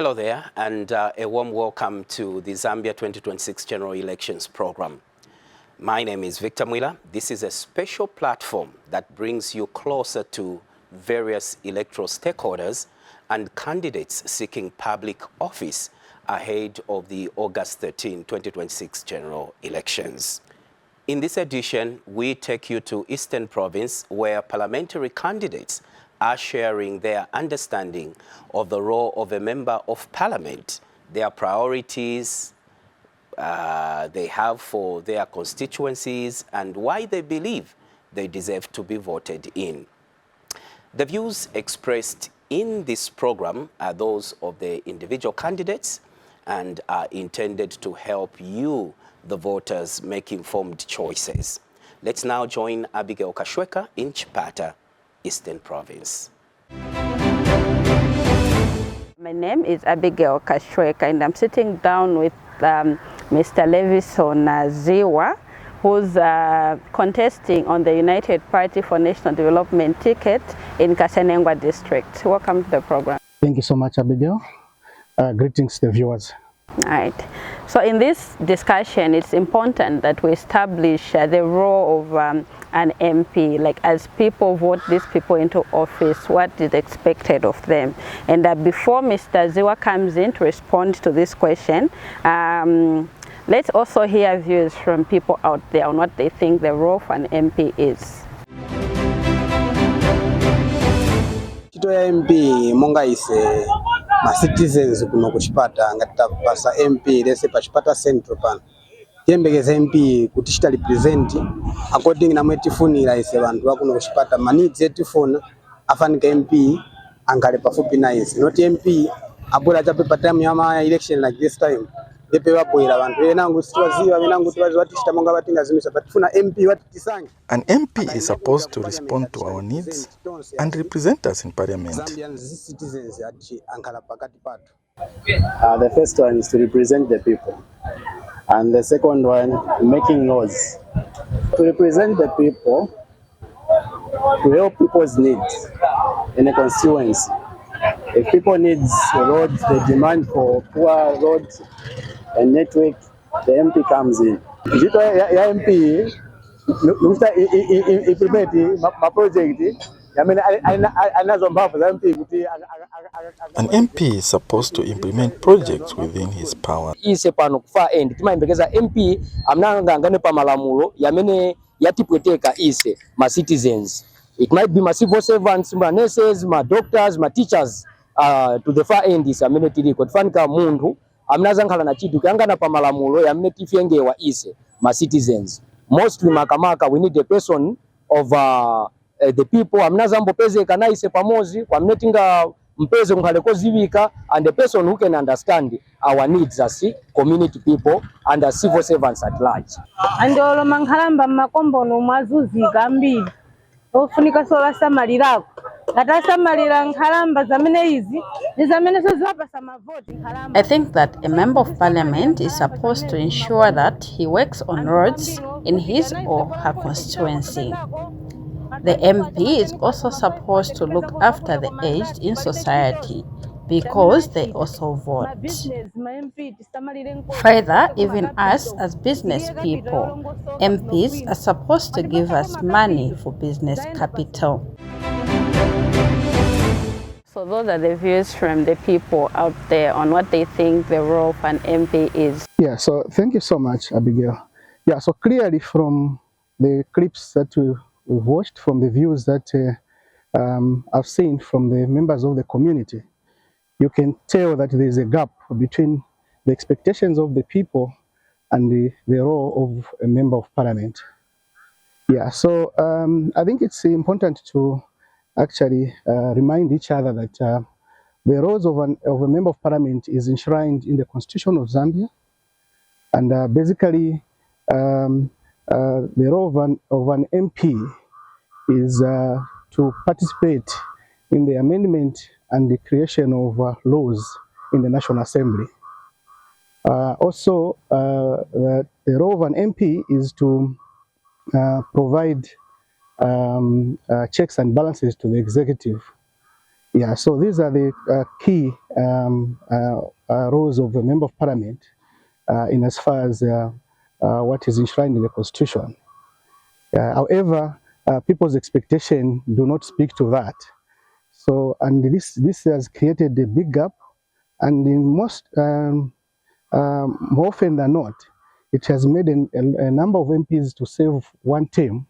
Hello there, and a warm welcome to the Zambia 2026 General Elections Program. My name is Victor Mwila. This is a special platform that brings you closer to various electoral stakeholders and candidates seeking public office ahead of the August 13, 2026 general elections. In this edition, we take you to Eastern Province, where parliamentary candidates are sharing their understanding of the role of a member of parliament, their priorities they have for their constituencies, and why they believe they deserve to be voted in. The views expressed in this program are those of the individual candidates and are intended to help you, the voters, make informed choices. Let's now join Abigail Kashweka in Chipata, Eastern Province. My name is Abigail Kashweka, and I'm sitting down with Mr. Levison Ziwa, who's contesting on the United Party for National Development ticket in Kasenengwa district. Welcome to the program. Thank you so much, Abigail. Greetings to the viewers. All right. So in this discussion, it's important that we establish the role of an MP, like as people vote these people into office, what is expected of them. And before Mr. Ziwa comes in to respond to this question, let's also hear views from people out there on what they think the role of an MP is. MP monga ise ma citizens kuno kuchipata ngati pasa MP lese pachipata central pan yembekeza MP kuti chita represent according na mwetifunira ise bantu bakuno kuchipata manidzi etifuna afanika MP angale pafupi na ise not MP abula chape time ya election like this time epe wapoira bantu enangu sitwaziwa benangu twaziwatishita monga batinga zimisa batifuna MP watisange. An MP is supposed to respond to our needs and represent us in parliament. The first one is to represent the people, and the second one, making laws. To represent the people, to help people's needs in a constituency. If people need roads, they demand for poor roads and network, the MP comes in. MP An MP is supposed to implement projects within his power. Ise pano kufa end timaimbekeza MP amnangangane pa malamulo yamene yatipweteka ise ma citizens. It might be ma civil servants, ma nurses, ma doctors, ma teachers to the far end is amene tiliko tifanika mundu amnazankhala na chitu kuyangana pa malamulo yamene tifyengewa ise ma citizens. Mostly makamaka we need a person of the people amnazambo peze kana ise pamozi kwa mnetinga mpeze kungaleko zivika, and the person who can understand our needs as community people and as civil servants at large. Andolo manghalamba makombo no mazuzi gambili ofunika sola samalirako ngata samalira nkhalamba zamene izi ni zamene sozapasa mavoti nkhalamba. I think that a member of parliament is supposed to ensure that he works on roads in his or her constituency. The MP is also supposed to look after the aged in society because they also vote. Further, even us as business people, MPs are supposed to give us money for business capital. So those are the views from the people out there on what they think the role of an MP is. Yeah, so thank you so much, Abigail. Yeah, so clearly from the clips that we've watched, from the views that I've seen from the members of the community, you can tell that there is a gap between the expectations of the people and the role of a member of parliament. Yeah, so I think it's important to actually remind each other that the roles of a member of parliament is enshrined in the Constitution of Zambia, and basically the role of an MP is to participate in the amendment and the creation of laws in the National Assembly. Also, the role of an MP is to provide checks and balances to the executive. Yeah, so these are the key roles of a member of parliament in as far as what is enshrined in the constitution. However, people's expectation do not speak to that. So, and this has created a big gap, and in most, more often than not, it has made a number of MPs to serve one term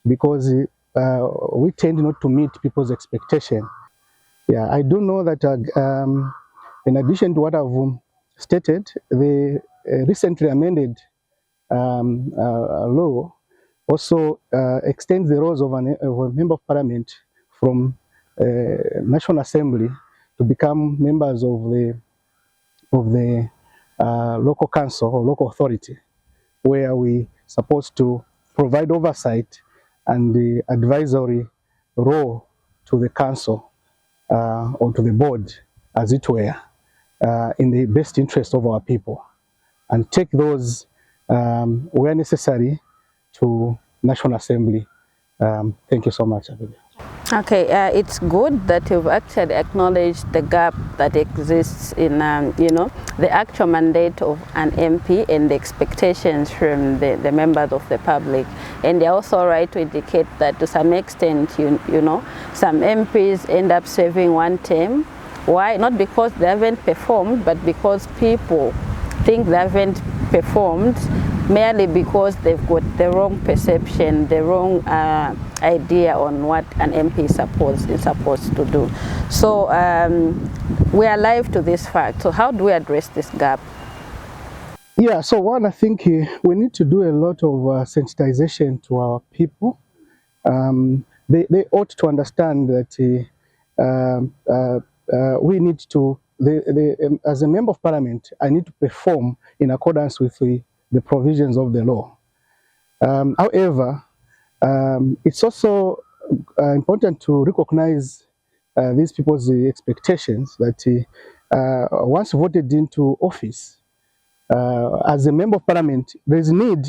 because we tend not to meet people's expectation. Yeah, I do know that in addition to what I've stated, the recently amended law also extends the roles of a member of parliament from National Assembly to become members of the local council or local authority, where we supposed to provide oversight and the advisory role to the council or to the board, as it were, in the best interest of our people, and take those where necessary to National Assembly. Thank you so much, Abigail. Okay, it's good that you've actually acknowledged the gap that exists in, the actual mandate of an MP and the expectations from the members of the public. And they're also right to indicate that to some extent, some MPs end up serving one term. Why? Not because they haven't performed, but because people think they haven't performed merely because they've got the wrong perception, the wrong idea on what an MP is supposed to do. So we are alive to this fact. So how do we address this gap? Yeah, so one, I think we need to do a lot of sensitization to our people. They ought to understand that we need to, as a member of parliament, I need to perform in accordance with the provisions of the law. However, it's also important to recognize these people's expectations that once voted into office, as a member of parliament, there's need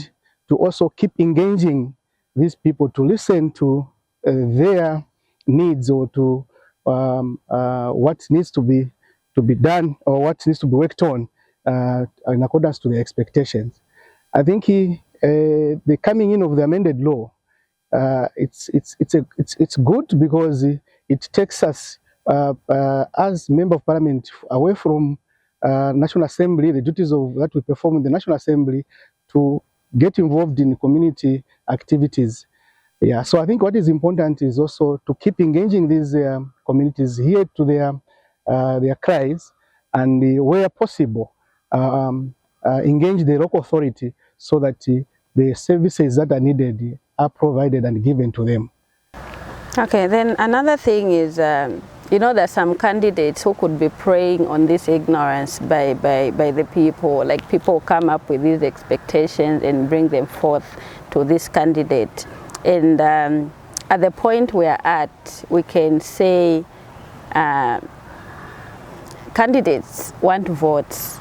to also keep engaging these people to listen to their needs or to what needs to be done or what needs to be worked on in accordance to their expectations. I think the coming in of the amended law, it's good because it takes us as member of parliament away from National Assembly, the duties that we perform in the National Assembly, to get involved in community activities. Yeah, so I think what is important is also to keep engaging these communities, hear to their cries, and where possible, engage the local authority so that the services that are needed are provided and given to them. Okay, then another thing is, there's some candidates who could be preying on this ignorance by the people. Like, people come up with these expectations and bring them forth to this candidate. And at the point we're at, we can say candidates want votes.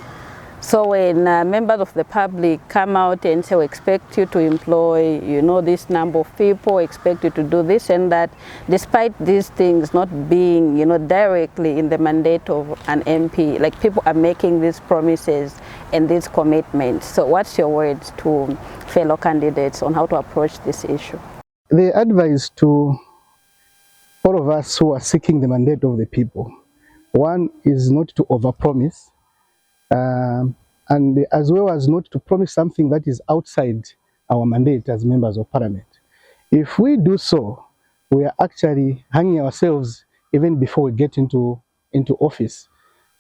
So when members of the public come out and say, we expect you to employ, this number of people, expect you to do this and that, despite these things not being, directly in the mandate of an MP, like, people are making these promises and these commitments. So what's your words to fellow candidates on how to approach this issue? The advice to all of us who are seeking the mandate of the people, one is not to overpromise, and as well as not to promise something that is outside our mandate as members of parliament. If we do so, we are actually hanging ourselves even before we get into office,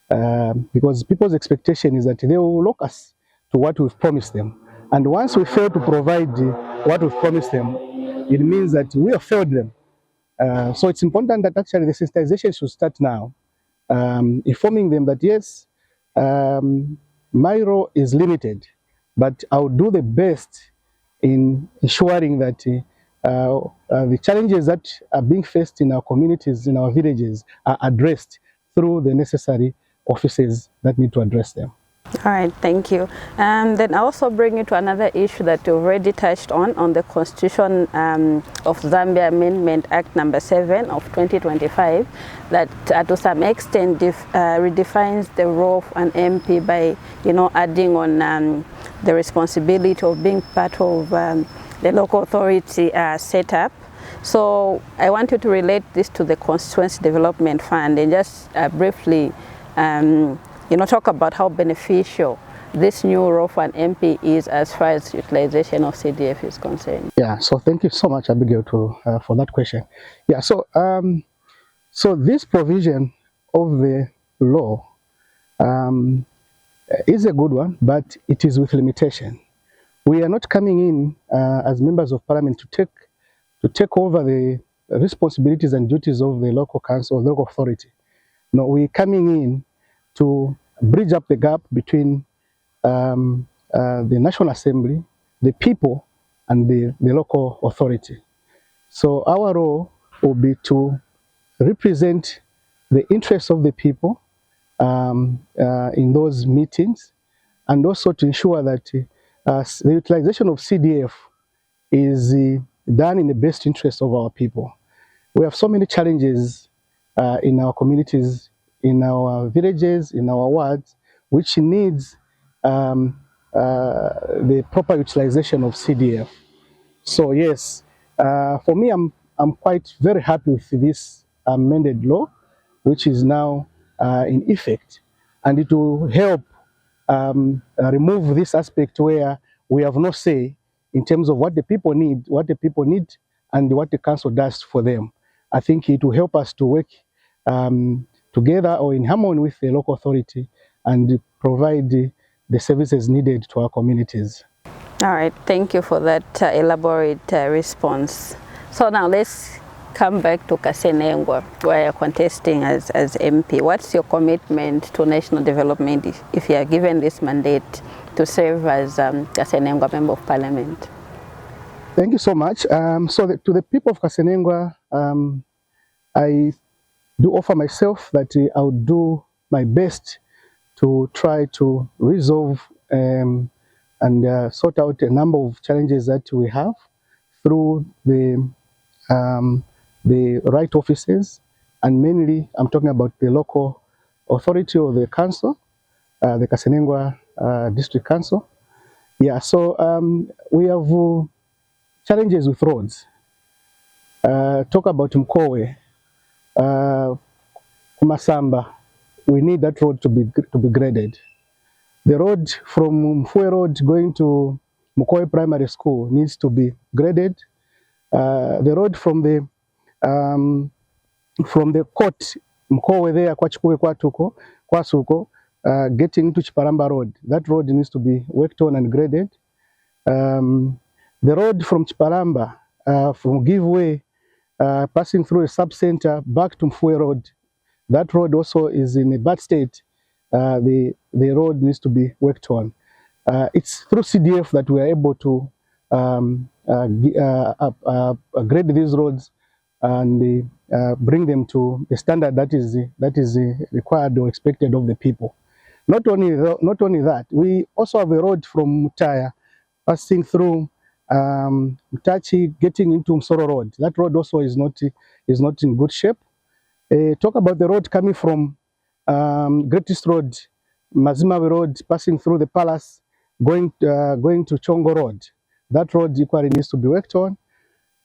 because people's expectation is that they will lock us to what we've promised them. And once we fail to provide what we've promised them, it means that we have failed them. So it's important that actually the sensitization should start now, informing them that yes, my role is limited, but I'll do the best in ensuring that the challenges that are being faced in our communities, in our villages, are addressed through the necessary offices that need to address them. All right, thank you. Then I also bring you to another issue that you already touched on the Constitution of Zambia Amendment Act number 7 of 2025 that to some extent redefines the role of an MP by, adding on the responsibility of being part of the local authority setup. So I want you to relate this to the Constituency Development Fund and just briefly talk about how beneficial this new role for an MP is as far as utilization of CDF is concerned. Yeah, so thank you so much, Abigail, for that question. Yeah, so this provision of the law is a good one, but it is with limitation. We are not coming in as members of parliament to take over the responsibilities and duties of the local council or local authority. No, we're coming in to bridge up the gap between the National Assembly, the people, and the local authority. So our role will be to represent the interests of the people in those meetings, and also to ensure that the utilization of CDF is done in the best interest of our people. We have so many challenges in our communities, in our villages, in our wards, which needs the proper utilization of CDF. So yes, for me, I'm quite very happy with this amended law, which is now in effect, and it will help remove this aspect where we have no say in terms of what the people need, and what the council does for them. I think it will help us to work together or in harmony with the local authority and provide the services needed to our communities. All right, thank you for that elaborate response. So now let's come back to Kasenengwa, where you're contesting as MP. What's your commitment to national development if you are given this mandate to serve as Kasenengwa Member of Parliament? Thank you so much. To the people of Kasenengwa, I do offer myself that I will do my best to try to resolve and sort out a number of challenges that we have through the right offices, and mainly I'm talking about the local authority or the council, the Kasenengwa District Council. Yeah, so we have challenges with roads. Talk about Mkowe, Kumasamba. We need that road to be graded. The road from Mfue Road going to Mkowe Primary School needs to be graded. The road from the court Mkowe there Kwachukue Kwatuko Kwasuko getting into Chiparamba Road, that road needs to be worked on and graded. The road from Chiparamba from Giveaway passing through a sub-center back to Mfue Road, that road also is in a bad state. The road needs to be worked on. It's through CDF that we are able to grade these roads and bring them to the standard that is required or expected of the people. Not only that, we also have a road from Mutaya passing through Mtachi getting into Msoro Road. That road also is not in good shape. Talk about the road coming from Greatest Road, Mazimawe Road, passing through the palace, going to Chongo Road. That road equally needs to be worked on.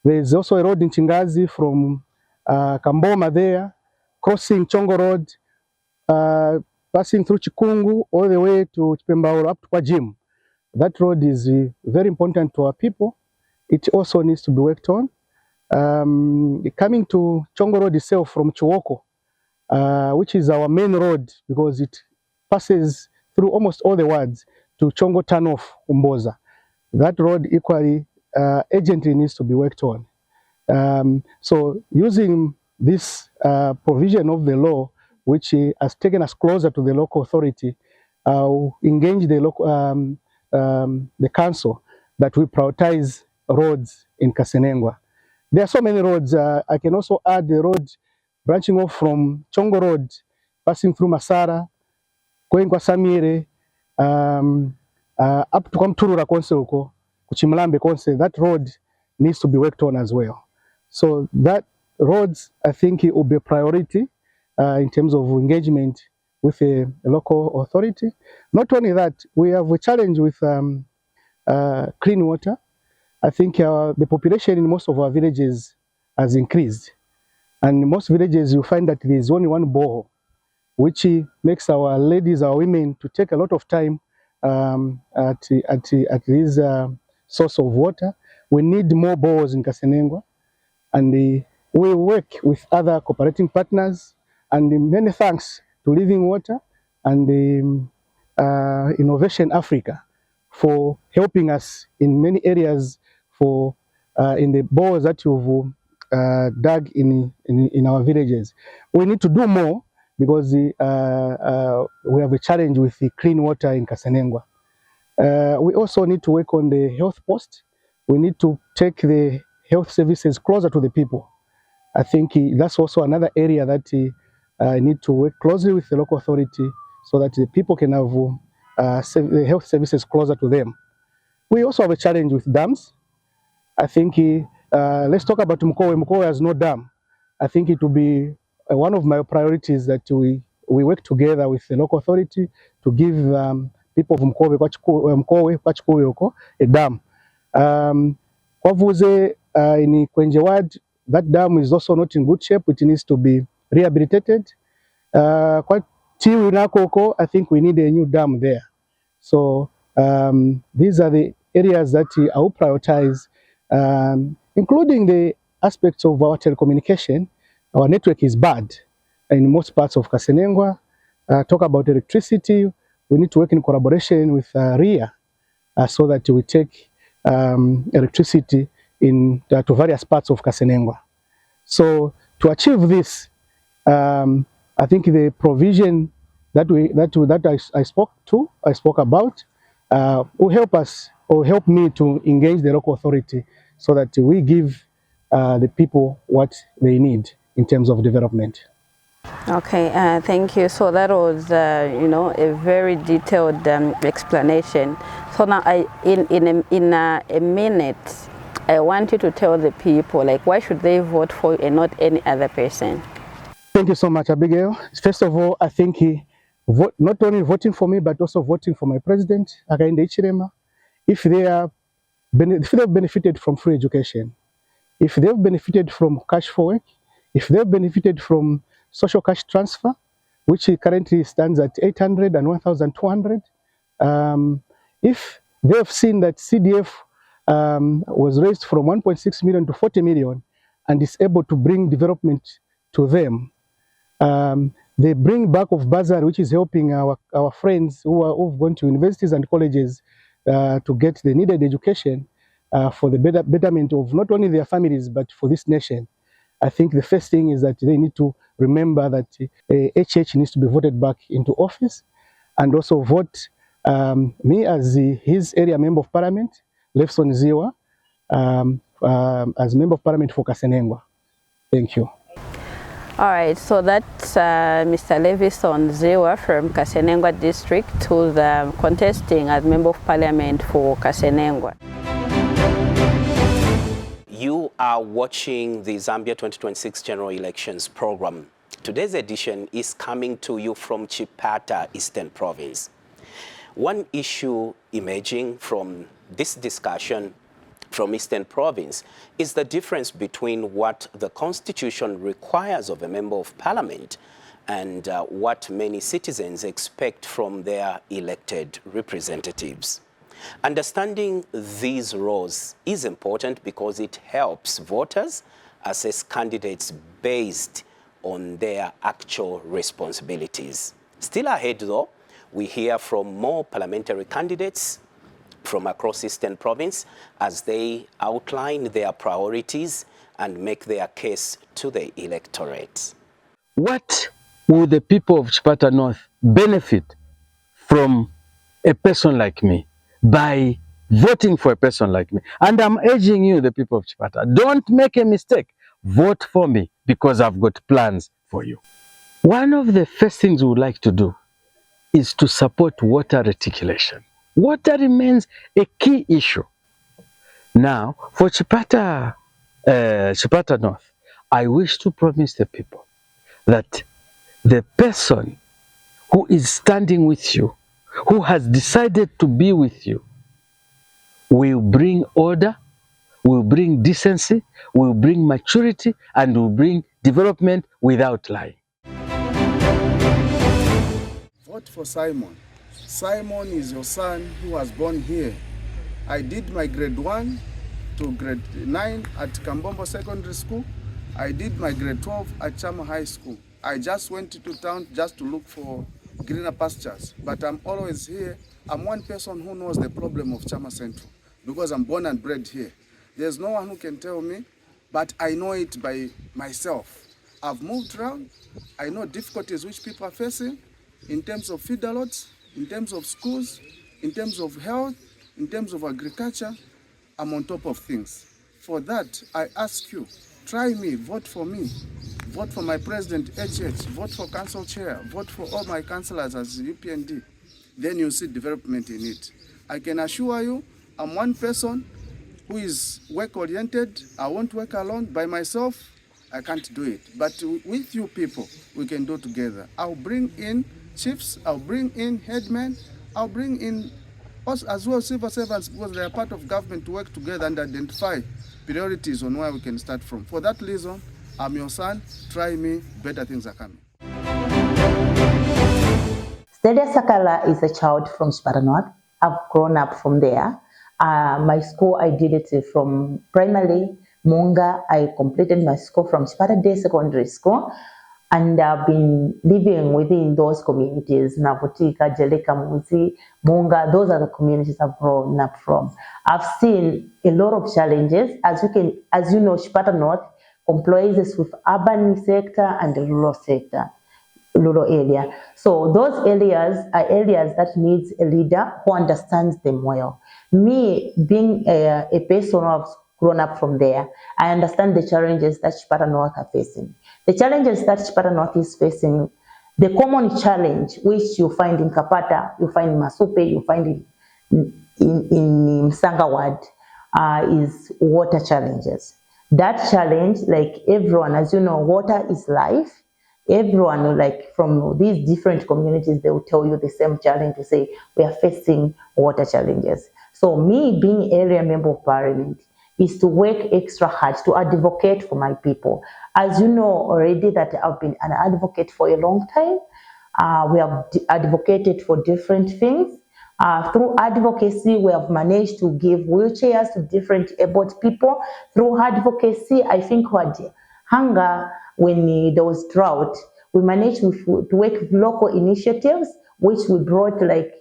There is also a road in Chingazi from Kamboma there, crossing Chongo Road, passing through Chikungu all the way to Chipembaoro up to Kwajim. That road is very important to our people. It also needs to be worked on. Coming to Chongo Road itself from Chuoko, which is our main road because it passes through almost all the wards to Chongo Turnoff Umboza. That road equally urgently needs to be worked on. So using this provision of the law, which has taken us closer to the local authority, engage the local the council that we prioritize roads in Kasenengwa. There are so many roads. I can also add the road branching off from Chongo Road, passing through Masara, going kwa Samire, up to Kamturura Konse uko, Kuchimlambe Konse, that road needs to be worked on as well. So that roads, I think it will be a priority in terms of engagement with a local authority. Not only that, we have a challenge with clean water. I think the population in most of our villages has increased. And in most villages, you find that there is only one borehole, which makes our ladies, our women, to take a lot of time at this source of water. We need more boreholes in Kasenengwa, and we work with other cooperating partners, and many thanks to Living Water and Innovation Africa for helping us in many areas for in the boreholes that you've dug in our villages. We need to do more because we have a challenge with the clean water in Kasenengwa. We also need to work on the health post. We need to take the health services closer to the people. I think that's also another area that need to work closely with the local authority so that the people can have the health services closer to them. We also have a challenge with dams. I think let's talk about Mkowe. Mkowe has no dam. I think it will be one of my priorities that we work together with the local authority to give people of Mkowe a dam. Kwavuze in Kwenje Ward, that dam is also not in good shape. It needs to be rehabilitated. Kwa Tiwi Nakoko, I think we need a new dam there. So these are the areas that I will prioritize, including the aspects of our telecommunication. Our network is bad in most parts of Kasenengwa. Talk about electricity, we need to work in collaboration with RIA so that we take electricity to various parts of Kasenengwa. So to achieve this, I think the provision that I spoke about will help us or help me to engage the local authority so that we give the people what they need in terms of development. Okay, thank you. So that was, a very detailed explanation. So now, in a minute, I want you to tell the people, like, why should they vote for you and not any other person? Thank you so much, Abigail. First of all, I think not only voting for me, but also voting for my president, Hakainde Hichilema, if they've benefited from free education, if they've benefited from cash for work, if they've benefited from social cash transfer, which currently stands at 800 and 1,200, if they've seen that CDF was raised from 1.6 million to 40 million and is able to bring development to them, they bring back of bursary, which is helping our friends who've gone to universities and colleges to get the needed education for the betterment of not only their families, but for this nation. I think the first thing is that they need to remember that HH needs to be voted back into office, and also vote me as his area member of parliament, Lefson Ziwa, as member of parliament for Kasenengwa. Thank you. All right, so that's Mr. Levison Ziwa from Kasenengwa district, who's contesting as member of parliament for Kasenengwa. You are watching the Zambia 2026 General Elections program. Today's edition is coming to you from Chipata, Eastern Province. One issue emerging from this discussion from Eastern Province is the difference between what the Constitution requires of a member of parliament and what many citizens expect from their elected representatives. Understanding these roles is important because it helps voters assess candidates based on their actual responsibilities. Still ahead though, we hear from more parliamentary candidates from across Eastern Province as they outline their priorities and make their case to the electorate. What will the people of Chipata North benefit from a person like me by voting for a person like me? And I'm urging you, the people of Chipata, don't make a mistake. Vote for me because I've got plans for you. One of the first things we would like to do is to support water reticulation. Water remains a key issue. Now, for Chipata North, I wish to promise the people that the person who is standing with you, who has decided to be with you, will bring order, will bring decency, will bring maturity, and will bring development without lying. Vote for Simon. Simon is your son who was born here. I did my grade 1 to grade 9 at Kambombo Secondary School. I did my grade 12 at Chama High School. I just went to town just to look for greener pastures, but I'm always here. I'm one person who knows the problem of Chama Central because I'm born and bred here. There's no one who can tell me, but I know it by myself. I've moved around. I know difficulties which people are facing in terms of feeder lots, in terms of schools, in terms of health, in terms of agriculture. I'm on top of things. For that, I ask you, try me, vote for me. Vote for my president, HH, vote for council chair, vote for all my councillors as UPND. Then you see development in it. I can assure you, I'm one person who is work-oriented. I won't work alone. By myself, I can't do it. But with you people, we can do together. I'll bring in chiefs, I'll bring in headmen, I'll bring in us as well civil servants because they are part of government to work together and identify priorities on where we can start from. For that reason, I'm your son. Try me. Better things are coming. Stadia Sakala is a child from Chipata North. I've grown up from there. My school, I did it from primary, Munga. I completed my school from Chipata Day Secondary School. And I've been living within those communities, Navutika, Jeleka, Muzi, Munga. Those are the communities I've grown up from. I've seen a lot of challenges. As you know, Chipata North comprises with urban sector and the rural area. So those areas are areas that needs a leader who understands them well. Me, being a person who has grown up from there, I understand the challenges that Chipata North are facing. The challenges that Chipata North is facing, the common challenge which you find in Kapata, you find in Masupe, you find in Msanga Ward, is water challenges. That challenge, like everyone, as you know, water is life. Everyone, like from these different communities, they will tell you the same challenge to say, we are facing water challenges. So me being area member of parliament is to work extra hard to advocate for my people. As you know already that I've been an advocate for a long time. We have advocated for different things. Through advocacy, we have managed to give wheelchairs to different abled people. Through advocacy, I think we had hunger when there was drought. We managed to work with local initiatives, which we brought like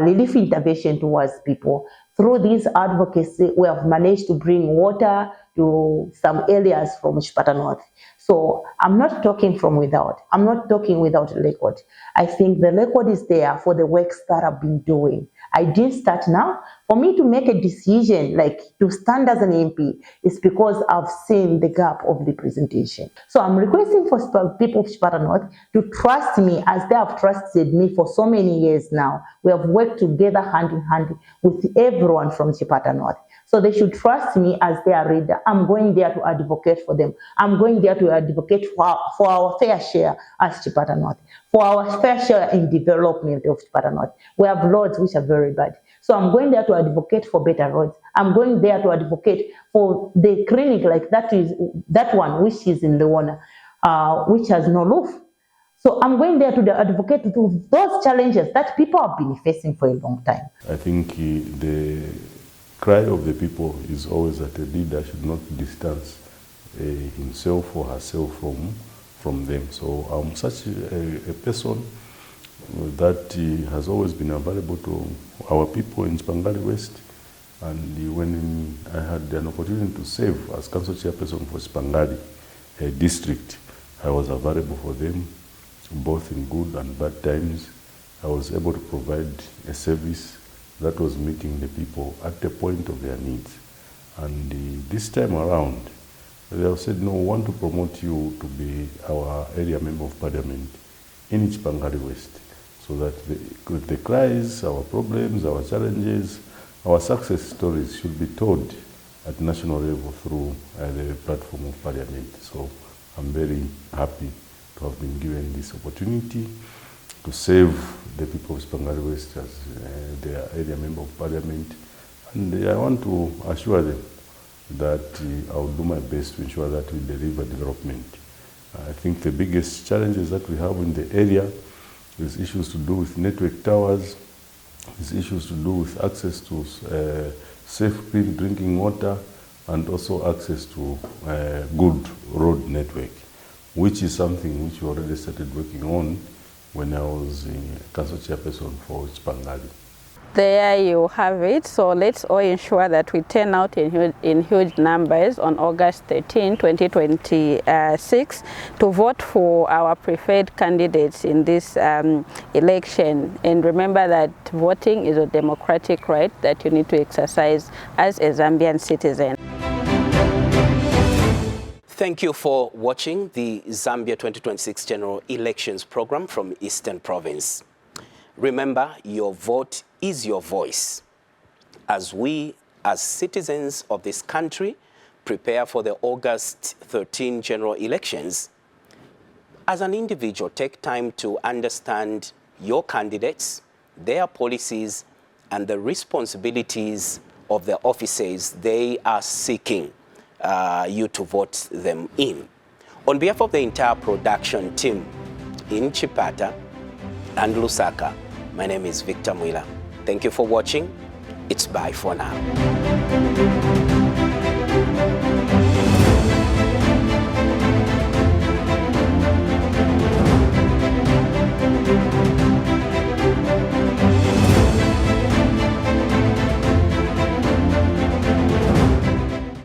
relief intervention towards people. Through this advocacy, we have managed to bring water to some areas from Chipata North. So I'm not talking from without. I'm not talking without a record. I think the record is there for the works that I've been doing. I didn't start now. For me to make a decision, like to stand as an MP, is because I've seen the gap of representation. So I'm requesting for people of Chipata North to trust me as they have trusted me for so many years now. We have worked together hand in hand with everyone from Chipata North. So they should trust me as their leader. I'm going there to advocate for them. I'm going there to advocate for our fair share as Chipata North, for our fair share in development of Chipata North. We have roads which are very bad. So I'm going there to advocate for better roads. I'm going there to advocate for the clinic like that one which is in Leona, which has no roof. So I'm going there to advocate to those challenges that people have been facing for a long time. I think the cry of the people is always that a leader should not distance himself or herself from them. So I'm such a person that has always been available to our people in Chipangali West. And when I had an opportunity to serve as council chairperson for Chipangali district, I was available for them, both in good and bad times. I was able to provide a service that was meeting the people at the point of their needs. And this time around, they have said, no, we want to promote you to be our area member of parliament in Chipangali West. so that the cries, our problems, our challenges, our success stories should be told at national level through the platform of Parliament. So I'm very happy to have been given this opportunity to serve the people of Spangali West as their area member of Parliament. And I want to assure them that I will do my best to ensure that we deliver development. I think the biggest challenges that we have in the area is issues to do with network towers, is issues to do with access to safe, clean drinking water, and also access to good road network, which is something which we already started working on when I was council chairperson for Spangali. There you have it. So let's all ensure that we turn out in huge numbers on August 13, 2026 to vote for our preferred candidates in this election. And remember that voting is a democratic right that you need to exercise as a Zambian citizen. Thank you for watching the Zambia 2026 General Elections program from Eastern Province. Remember, your vote is your voice. As we, as citizens of this country, prepare for the August 13 general elections, as an individual, take time to understand your candidates, their policies, and the responsibilities of the offices they are seeking you to vote them in. On behalf of the entire production team in Chipata and Lusaka, my name is Victor Mwila. Thank you for watching. It's bye for now.